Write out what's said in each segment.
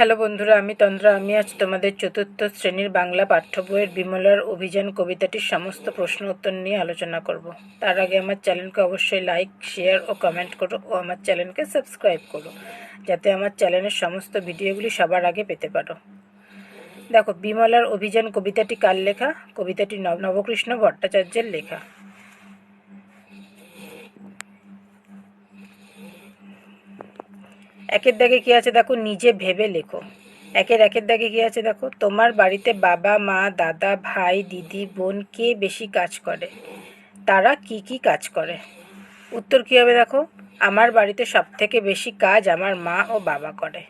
Hello বন্ধুরা, আমি তন্দ্রা। আমি আজ তোমাদের চতুর্থ শ্রেণীর বাংলা পাঠ্য বইয়ের বিমলার অভিযান কবিতাটির সমস্ত প্রশ্ন উত্তর নিয়ে আলোচনা করব। তার আগে আমার চ্যানেলকে অবশ্যই লাইক, শেয়ার ও কমেন্ট করো ও আমার চ্যানেলকে সাবস্ক্রাইব করো, যাতে আমার চ্যানেলের সমস্ত ভিডিওগুলি সবার আগে পেতে পারো। দেখো, বিমলার অভিযান কবিতাটি কার লেখা? কবিতাটি নবকৃষ্ণ ভট্টাচার্যের লেখা। একের দাগে কি আছে দেখো, নিজে ভেবে লেখো। একের দাগে কি আছে দেখো, তোমার বাড়িতে বাবা, মা, দাদা, ভাই, দিদি, বোন কে বেশি কাজ করে? তারা কি কি কাজ করে? উত্তর কী হবে দেখো, আমার বাড়িতে সবথেকে বেশি কাজ আমার মা ও বাবা করে।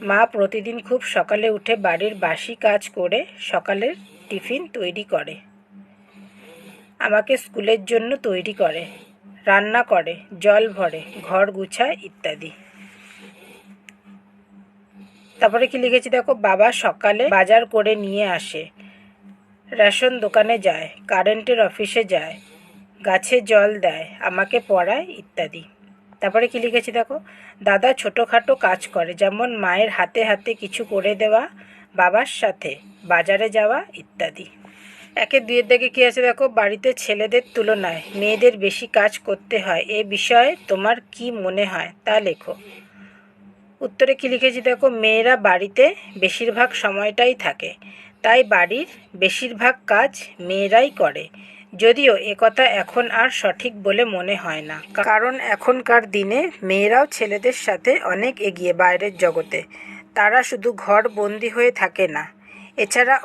মা প্রতিদিন খুব সকালে উঠে বাড়ির বাসি কাজ করে সকালের টিফিন তৈরি করে, আমাকে স্কুলের জন্য তৈরি করে, রান্না করে, জল ভরে, ঘর গুছায় ইত্যাদি। তারপরে কি লিখেছি দেখো, বাবা সকালে বাজার করে নিয়ে আসে, রেশন দোকানে যায়, কারেন্টের অফিসে যায়, গাছে জল দেয়, আমাকে পড়ায় ইত্যাদি। তারপরে কি লিখেছি দেখো, দাদা ছোটোখাটো কাজ করে, যেমন মায়ের হাতে হাতে কিছু করে দেওয়া, বাবার সাথে বাজারে যাওয়া ইত্যাদি। একের দুইয়ের দাগে কী আছে দেখো, বাড়িতে ছেলেদের তুলনায় মেয়েদের বেশি কাজ করতে হয়, এ বিষয়ে তোমার কি মনে হয় তা লেখো। উত্তরে কি লিখেছি দেখো, মেয়েরা বাড়িতে বেশিরভাগ সময়টাই থাকে, তাই বাড়ির বেশিরভাগ কাজ মেয়েরাই করে। যদিও একথা এখন আর সঠিক বলে মনে হয় না, কারণ এখনকার দিনে মেয়েরাও ছেলেদের সাথে অনেক এগিয়ে বাইরের জগতে। তারা শুধু ঘর বন্দি হয়ে থাকে না, এছাড়া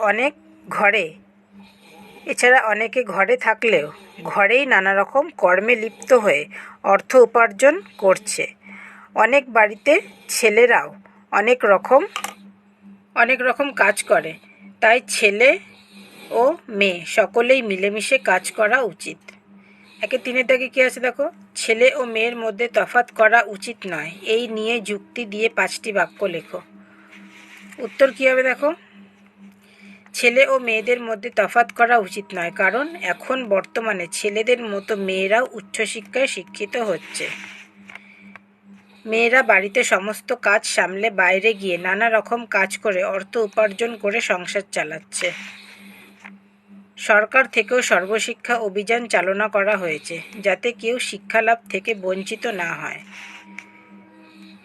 অনেকে ঘরে থাকলেও ঘরেই নানা রকম কর্মে লিপ্ত হয়ে অর্থ উপার্জন করছে। অনেক বাড়িতে ছেলেরাও অনেক রকম কাজ করে, তাই ছেলে ও মেয়ে সকলেই মিলেমিশে কাজ করা উচিত। একে তিনের দাগে কী আছে দেখো, ছেলে ও মেয়ের মধ্যে তফাৎ করা উচিত নয়, এই নিয়ে যুক্তি দিয়ে 5টি বাক্য লেখো। উত্তর কী হবে দেখো, ছেলে ও মেয়েদের মধ্যে তফাৎ করা উচিত নয়, কারণ এখন বর্তমানে ছেলেদের মতো মেয়েরাও উচ্চশিক্ষায় শিক্ষিত হচ্ছে। মেয়েরা বাড়িতে সমস্ত কাজ সামলে বাইরে গিয়ে নানা রকম কাজ করে অর্থ উপার্জন করে সংসার চালাচ্ছে। সরকার থেকেও সর্বশিক্ষা অভিযান চালনা করা হয়েছে, যাতে কেউ শিক্ষালাভ থেকে বঞ্চিত না হয়।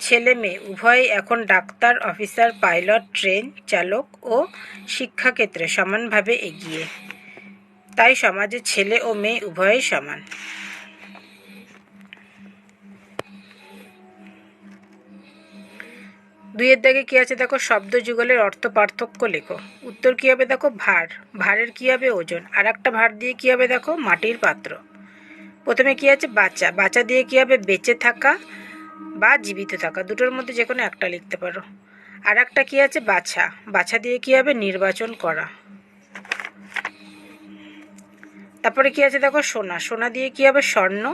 ছেলে মেয়ে উভয়ই এখন ডাক্তার, অফিসার, পাইলট, ট্রেন চালক ও শিক্ষাক্ষেত্রে সমানভাবে এগিয়ে, তাই সমাজে ছেলে ও মেয়ে উভয়ই সমান। দুইয়ের দাগে কী আছে দেখো, শব্দ যুগলের অর্থ পার্থক্য লেখো। উত্তর কী হবে দেখো, ভারের কী হবে ওজন, আর একটা ভার দিয়ে কী হবে দেখো, মাটির পাত্র। প্রথমে কী আছে, বাঁচা দিয়ে কী হবে, বেঁচে থাকা বা জীবিত থাকা, দুটোর মধ্যে যে কোনো একটা লিখতে পারো। আর একটা কী আছে, বাছা দিয়ে কী হবে, নির্বাচন করা। তারপরে কী আছে দেখো, সোনা দিয়ে কী হবে, স্বর্ণ।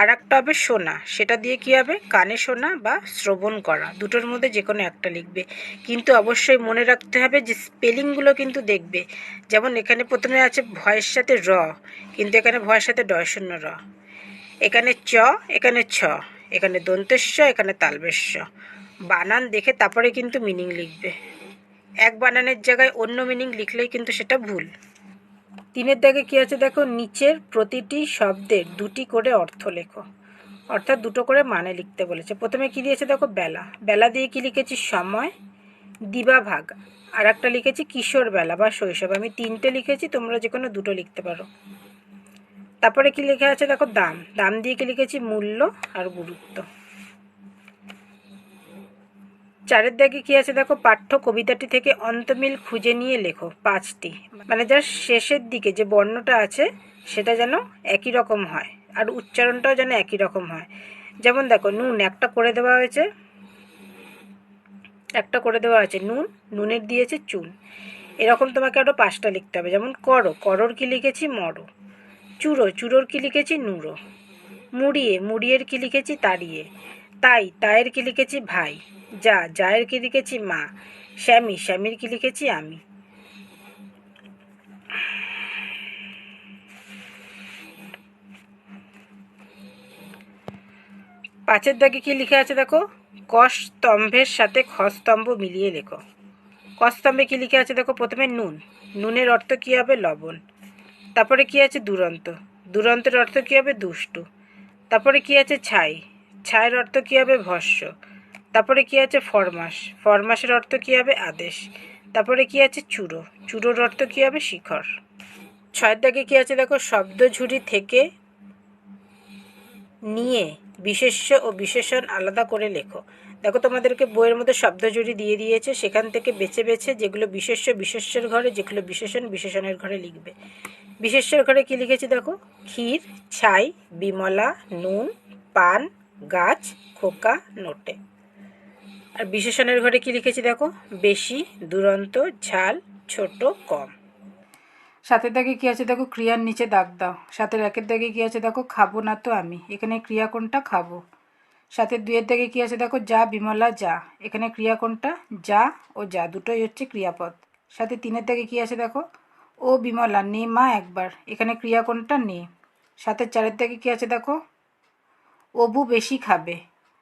আর একটা হবে সোনা, সেটা দিয়ে কী হবে, কানে শোনা বা শ্রবণ করা, দুটোর মধ্যে যে কোনো একটা লিখবে। কিন্তু অবশ্যই মনে রাখতে হবে যে স্পেলিংগুলো কিন্তু দেখবে, যেমন এখানে প্রথমে আছে ভয়ের সাথে র, কিন্তু এখানে ভয়ের সাথে ডয়শূন্য র, এখানে চ, এখানে ছ, এখানে দন্তেশ্ব, এখানে তালবেশ্য। বানান দেখে তারপরে কিন্তু মিনিং লিখবে, এক বানানের জায়গায় অন্য মিনিং লিখলেই কিন্তু সেটা ভুল। তিনের দাগে কী আছে দেখো, নিচের প্রতিটি শব্দের 2টি করে অর্থ লেখো, অর্থাৎ 2টো করে মানে লিখতে বলেছে। প্রথমে কী দিয়েছে দেখো, বেলা দিয়ে কী লিখেছি, সময়, দিবাভাগ। আর একটা লিখেছি কিশোর বেলা বা শৈশব। আমি 3টে লিখেছি, তোমরা যে কোনো 2টো লিখতে পারো। তারপরে কি লেখা আছে দেখো, দাম দিয়ে কি লিখেছি, মূল্য আর গুরুত্ব। 4এর দাগে কী আছে দেখো, পাঠ্য কবিতাটি থেকে অন্তমিল খুঁজে নিয়ে লেখো 5টি, মানে যার শেষের দিকে যে বর্ণটা আছে সেটা যেন একই রকম হয়, আর উচ্চারণটাও যেন একই রকম হয়। যেমন দেখো, নুন একটা করে দেওয়া হয়েছে, নুনের দিয়েছে চুন। এরকম তোমাকে আরও 5টা লিখতে হবে। যেমন করোর কি লিখেছি, মরো। চুড়োর কি লিখেছি, নুড়ো। মুড়িয়ের কি লিখেছি, তাড়িয়ে। তাইয়ের কি লিখেছি, ভাই। যায়ের কি লিখেছি, মা। স্বামীর কি লিখেছি, আমি। পাঁচের দাগে কি লিখে আছে দেখো, ক স্তম্ভের সাথে খ স্তম্ভ মিলিয়ে লেখো। ক স্তম্ভে কী লিখে আছে দেখো, প্রথমে নুন, নুনের অর্থ কী হবে লবণ। তারপরে কী আছে দুরন্ত, দুরন্তের অর্থ কী হবে দুষ্টু। তারপরে কী আছে ছাই, ছাইয়ের অর্থ কী হবে ভস্য। তারপরে কী আছে ফরমাস, ফরমাসের অর্থ কী হবে আদেশ। তারপরে কী আছে চূড়ো, চূড়োর অর্থ কী হবে শিখর। ছয়ের দাগে কী আছে দেখো, শব্দঝুড়ি থেকে নিয়ে বিশেষ্য ও বিশেষণ আলাদা করে লেখো। দেখো তোমাদেরকে বইয়ের মধ্যে শব্দজুড়ি দিয়ে দিয়েছে, সেখান থেকে বেছে বেছে যেগুলো বিশেষ্য বিশেষ্যের ঘরে, যেগুলো বিশেষণ বিশেষণের ঘরে লিখবে। বিশেষ্যের ঘরে কি লিখেছি দেখো, ক্ষীর, ছাই, বিমলা, নুন, পান, গাছ, খোকা, নোটে। আর বিশেষণের ঘরে কি লিখেছি দেখো, বেশি, দুরন্ত, ঝাল, ছোট, কম। সাতের দাগে কী আছে দেখো, ক্রিয়ার নিচে দাগ দাও। সাতের একের দাগে কী আছে দেখো, খাবো না তো আমি, এখানে ক্রিয়া কোনটা খাবো। সাতের দুইয়ের দাগে কী আছে দেখো, যা বিমলা যা, এখানে ক্রিয়া কোনটা যা ও যা, দুটোই হচ্ছে ক্রিয়াপদ। সাথে তিনের দাগে কী আছে দেখো, ও বিমলা নে মা একবার, এখানে ক্রিয়া কোনটা নে। সাথে চারের দাগে কী আছে দেখো, অবু বেশি খাবে,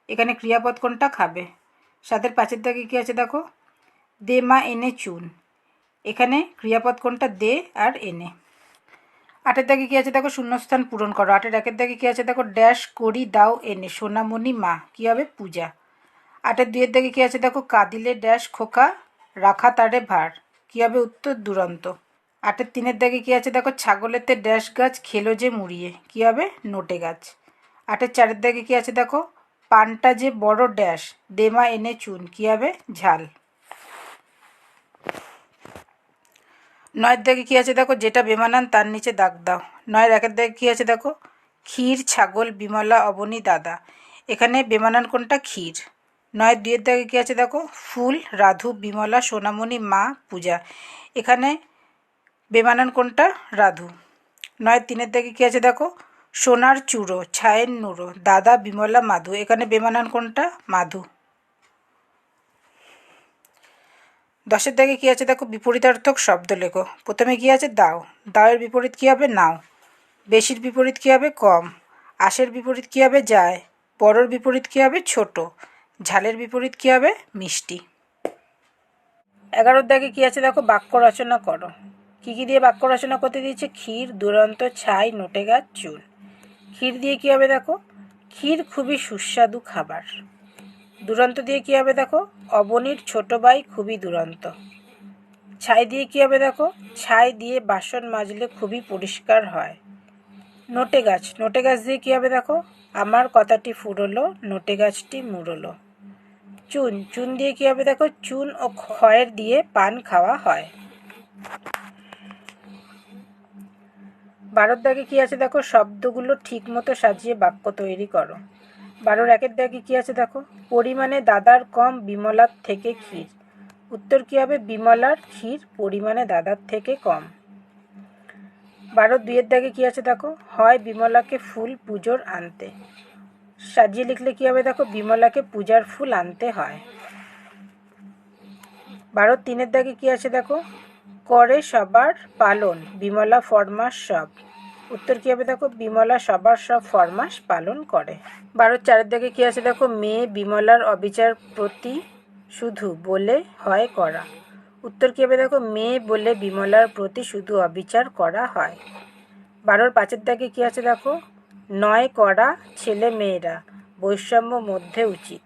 এখানে ক্রিয়াপদ কোনটা খাবে। সাতের পাঁচের দাগে কী আছে দেখো, দে মা এনে চুন, এখানে ক্রিয়াপদ কোনটা দে আর এনে। আটের দাগে কী আছে দেখো, শূন্যস্থান পূরণ করো। আটের একের দাগে কী আছে দেখো, ড্যাশ করি দাও এনে সোনামণি মা, কী হবে পূজা। আটের দুইয়ের দাগে কী আছে দেখো, কাঁদিলে ড্যাশ খোকা রাখা তারে ভার, কী হবে উত্তর দুরন্ত। আটের তিনের দাগে কী আছে দেখো, ছাগলেতে ড্যাশ গাছ খেলো যে মুড়িয়ে, কী হবে নোটে গাছ। আটের চারের দাগে কী আছে দেখো, পানটা যে বড় ড্যাশ দেমা এনে চুন, কী হবে ঝাল। নয়ের দাগে কী আছে দেখো, যেটা বেমানান তার নিচে দাগ দাও। নয়ের একের দাগে কী আছে দেখো, ক্ষীর, ছাগল, বিমলা, অবনী, দাদা, এখানে বেমানান কোনটা ক্ষীর। নয়ের দুইয়ের দাগে কী আছে দেখো, ফুল, রাধু, বিমলা, সোনামণি, মা, পূজা, এখানে বেমানান কোনটা রাধু। নয়ের তিনের দাগে কী আছে দেখো, সোনার চূড়ো, ছায়ের নুড়ো, দাদা, বিমলা, মাধু, এখানে বেমানান কোনটা মাধু। দশের দাগে কী আছে দেখো, বিপরীতার্থক শব্দ লেখো। প্রথমে কী আছে দাও, দাওয়ের বিপরীত কী হবে নাও। বেশির বিপরীত কী হবে কম। আশের বিপরীত কী হবে যায়। বড়োর বিপরীত কী হবে ছোট। ঝালের বিপরীত কী হবে মিষ্টি। 11 দাগে কী আছে দেখো, বাক্য রচনা করো। কী কী দিয়ে বাক্য রচনা করতে দিয়েছে, ক্ষীর, দুরন্ত, ছাই, নোটে গাছ, চুল। ক্ষীর দিয়ে কী হবে দেখো, ক্ষীর খুবই সুস্বাদু খাবার। দুরন্ত দিয়ে কী হবে দেখো, অবনীর ছোট ভাই খুবই দুরন্ত। ছাই দিয়ে কী হবে দেখো, ছাই দিয়ে বাসন মাজলে খুবই পরিষ্কার হয়। নোটে গাছ, নোটে গাছ দিয়ে কী হবে দেখো, আমার কথাটি ফুরলো, নোটে গাছটি মুড়লো। চুন, চুন দিয়ে কী হবে দেখো, চুন ও খয়ের দিয়ে পান খাওয়া হয়। 12 দাগে কী আছে দেখো, শব্দগুলো ঠিক মতো সাজিয়ে বাক্য তৈরি করো। 12 একের দাগে কী আছে দেখো, পরিমাণে দাদার কম, বিমলার থেকে ক্ষীর, উত্তর কী হবে বিমলার ক্ষীর পরিমাণে দাদার থেকে কম। 12 দুইয়ের দাগে কী আছে দেখো, হয় বিমলাকে ফুল পুজোর আনতে, সাজিয়ে লিখলে কী হবে দেখো, বিমলাকে পূজার ফুল আনতে হয়। 12 তিনের দাগে কী আছে দেখো, করে সবার পালন, বিমলা ফরমাস সব, উত্তর কী হবে দেখো, বিমলা সবার সব ফরমাস পালন করে। 12 চারের দাগে কী আছে দেখো, মেয়ে বিমলার অবিচার প্রতি শুধু বলে হয় করা, উত্তর কী হবে দেখো, মেয়ে বলে বিমলার প্রতি শুধু অবিচার করা হয়। 12 পাঁচের দাগে কী আছে দেখো, নয় করা ছেলে মেয়েরা বৈষম্য মধ্যে উচিত,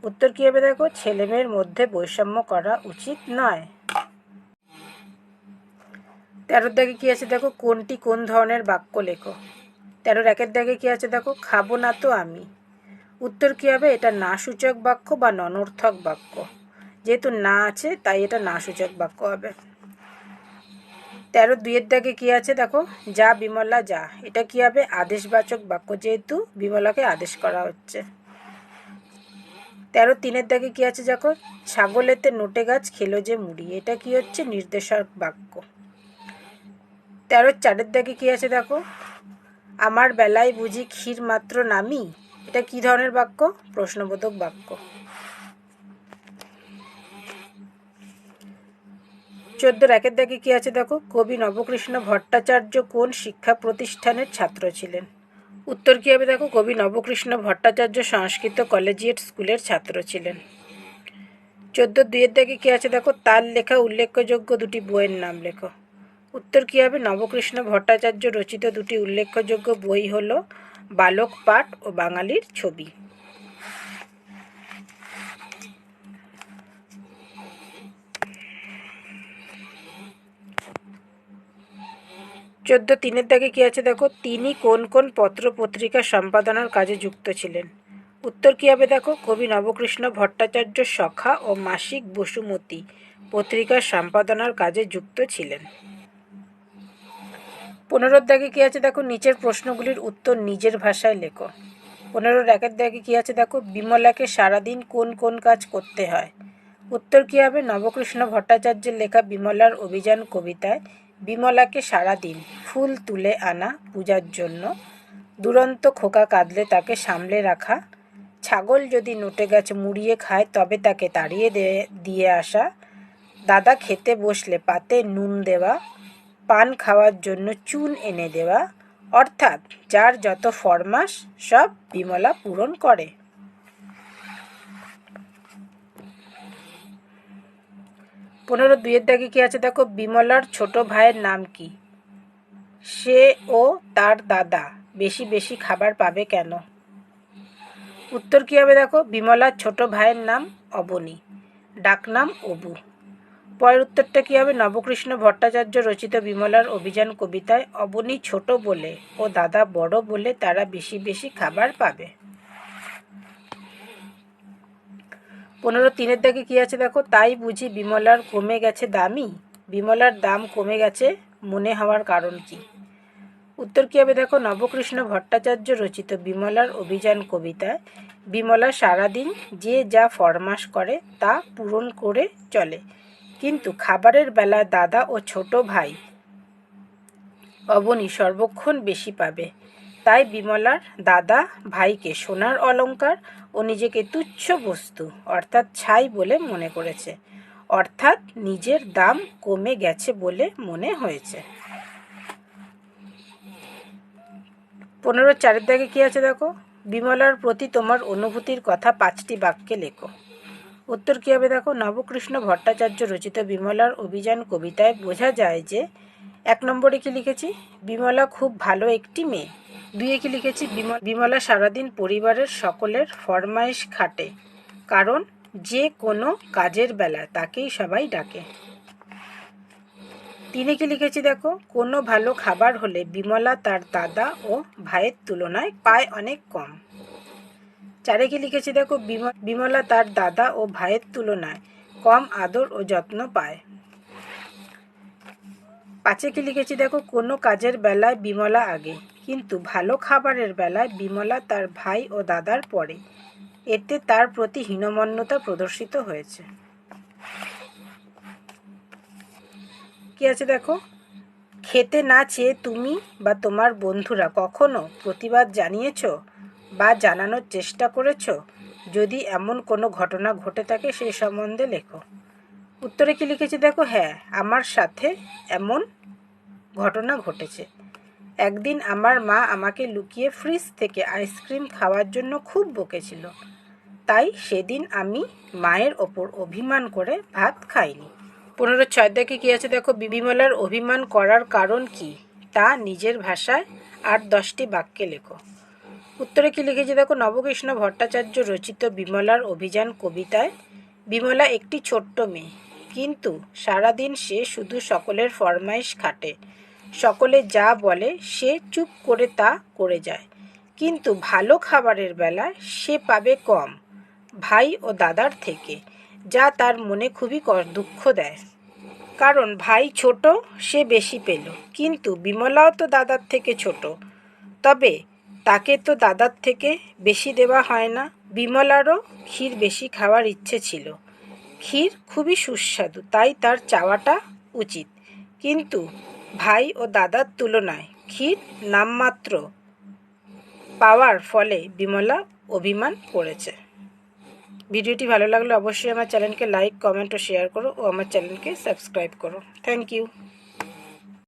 উত্তর কী হবে দেখো, ছেলে মেয়ের মধ্যে বৈষম্য করা উচিত নয়। 13 দাগে কী আছে দেখো, কোনটি কোন ধরনের বাক্য লেখো। 13 একের দাগে কী আছে দেখো, খাবো না তো আমি, উত্তর কী হবে, এটা না সূচক বাক্য বা ননর্থক বাক্য, যেহেতু না আছে তাই এটা না সূচক বাক্য হবে। 13 দুইয়ের দাগে কী আছে দেখো, যা বিমলা যা, এটা কী হবে আদেশবাচক বাক্য, যেহেতু বিমলাকে আদেশ করা হচ্ছে। 13 তিনের দাগে কী আছে দেখো, ছাগলেতে নোটে গাছ খেলো যে মুড়ি, এটা কি হচ্ছে নির্দেশক বাক্য। 13 চারের দাগে কী আছে দেখো, আমার বেলায় বুঝি ক্ষীর মাত্র নামি, এটা কি ধরনের বাক্য, প্রশ্নবোধক বাক্য। 14 একের দাগে কী আছে দেখো, কবি নবকৃষ্ণ ভট্টাচার্য কোন শিক্ষা প্রতিষ্ঠানের ছাত্র ছিলেন, উত্তর কী হবে দেখো, কবি নবকৃষ্ণ ভট্টাচার্য সংস্কৃত কলেজিয়েট স্কুলের ছাত্র ছিলেন। 14-2 দাগে কী আছে দেখো, তার লেখা উল্লেখযোগ্য দুটি বইয়ের নাম লেখো। উত্তর কী হবে, নবকৃষ্ণ ভট্টাচার্য রচিত দুটি উল্লেখযোগ্য বই হল বালক পাঠ ও বাঙালির ছবি। 14-3 দাগে কী আছে দেখো, তিনি কোন কোন পত্র পত্রিকা সম্পাদনার কাজে যুক্ত ছিলেন। উত্তর কী হবে দেখো, কবি নবকৃষ্ণ ভট্টাচার্য সখা ও মাসিক বসুমতী পত্রিকার সম্পাদনার কাজে যুক্ত ছিলেন। 15 দাগে কী আছে দেখো, নিচের প্রশ্নগুলির উত্তর নিজের ভাষায় লেখো। 15-1 দাগে কী আছে দেখো, বিমলাকে সারাদিন কোন কোন কাজ করতে হয়। উত্তর কী হবে, নবকৃষ্ণ ভট্টাচার্যের লেখা বিমলার অভিযান কবিতায় বিমলাকে সারাদিন ফুল তুলে আনা পূজার জন্য, দুরন্ত খোকা কাঁদলে তাকে সামলে রাখা, ছাগল যদি নোটে গাছ মুড়িয়ে খায় তবে তাকে তাড়িয়ে দিয়ে আসা, দাদা খেতে বসলে পাতে নুন দেওয়া, পান খাওয়ার জন্য চুন এনে দেওয়া, অর্থাৎ যার যত ফরমাস সব বিমলা পূরণ করে। 15-2 দাগে কী আছে দেখো, বিমলার ছোট ভাইয়ের নাম কি। সে ও তার দাদা বেশি বেশি খাবার পাবে কেন। উত্তর কী হবে দেখো, বিমলার ছোট ভাইয়ের নাম অবনী, ডাকনাম অবু। পরের উত্তরটা কী হবে, নবকৃষ্ণ ভট্টাচার্য রচিত বিমলার অভিযান কবিতায় অবনী ছোট বলে ও দাদা বড় বলে তারা বেশি বেশি খাবার পাবে। 15-3 দাগে কী আছে দেখো, তাই বুঝি বিমলার কমে গেছে দামই। বিমলার দাম কমে গেছে মনে হওয়ার কারণ কি। উত্তর কী হবে দেখো, নবকৃষ্ণ ভট্টাচার্য রচিত বিমলার অভিযান কবিতায় বিমলা সারাদিন যে যা ফরমাস করে তা পূরণ করে চলে, কিন্তু খাবারের বেলায় দাদা ও ছোট ভাই অবনী সর্বক্ষণ বেশি পাবে। তাই বিমলার দাদা ভাইকে সোনার অলংকার ও নিজেকে তুচ্ছ বস্তু অর্থাৎ ছাই বলে মনে করেছে, অর্থাৎ নিজের দাম কমে গেছে বলে মনে হয়েছে। 15-4 দাগে কী আছে দেখো, বিমলার প্রতি তোমার অনুভূতির কথা 5টি বাক্যে লেখো। উত্তর কী হবে দেখো, নবকৃষ্ণ ভট্টাচার্য রচিত বিমলার অভিযান কবিতায় বোঝা যায় যে 1 নম্বরে কী লিখেছি, বিমলা খুব ভালো একটি মেয়ে। 2 কী লিখেছি, বিমলা সারাদিন পরিবারের সকলের ফরমাইশ খাটে, কারণ যে কোনো কাজের বেলায় তাকেই সবাই ডাকে। 3 কী লিখেছি দেখো, কোনো ভালো খাবার হলে বিমলা তার দাদা ও ভাইয়ের তুলনায় পায় অনেক কম। 4 কী লিখেছি দেখো, বিমলা তার দাদা ও ভাইয়ের তুলনায় কম আদর ও যত্ন পায়। 5 কী লিখেছি দেখো, কোনো কাজের বেলায় বিমলা আগে, কিন্তু ভালো খাবারের বেলায় বিমলা তার ভাই ও দাদার পরে, এতে তার প্রতি হীনমন্যতা প্রদর্শিত হয়েছে। কি আছে দেখো, খেতে না চেয়ে তুমি বা তোমার বন্ধুরা কখনো প্রতিবাদ জানিয়েছ বা জানানোর চেষ্টা করেছ, যদি এমন কোনো ঘটনা ঘটে থাকে সেই সম্বন্ধে লেখো। উত্তরে কি লিখেছি দেখো, হ্যাঁ আমার সাথে এমন ঘটনা ঘটেছে। একদিন আমার মা আমাকে লুকিয়ে ফ্রিজ থেকে আইসক্রিম খাওয়ার জন্য খুব বকেছিল, তাই সেদিন আমি মায়ের ওপর অভিমান করে ভাত খাইনি। 15-6 দাগে কী আছে দেখো, বিমলার অভিমান করার কারণ কি তা নিজের ভাষায় 8-10টি বাক্যে লেখো। উত্তরে কি লিখেছি দেখো, নবকৃষ্ণ ভট্টাচার্য রচিত বিমলার অভিযান কবিতায় বিমলা একটি ছোট্ট মেয়ে, কিন্তু সারাদিন সে শুধু সকলের ফরমাইশ খাটে, সকলে যা বলে সে চুপ করে তা করে যায়, কিন্তু ভালো খাবারের বেলায় সে পাবে কম ভাই ও দাদার থেকে, যা তার মনে খুবই দুঃখ দেয়। কারণ ভাই ছোট, সে বেশি পেল, কিন্তু বিমলাও তো দাদার থেকে ছোট, তবে তাকে তো দাদার থেকে বেশি দেওয়া হয় না। বিমলারও ক্ষীর বেশি খাওয়ার ইচ্ছে ছিল, ক্ষীর খুবই সুস্বাদু, তাই তার চাওয়াটা উচিত, কিন্তু ভাই ও দাদার তুলনায় ক্ষীর নামমাত্র পাওয়ার ফলে বিমলা অভিমান করেছে। ভিডিওটি ভালো লাগলে অবশ্যই আমার চ্যানেলকে লাইক, কমেন্ট ও শেয়ার করো ও আমার চ্যানেলকে সাবস্ক্রাইব করো। Thank you.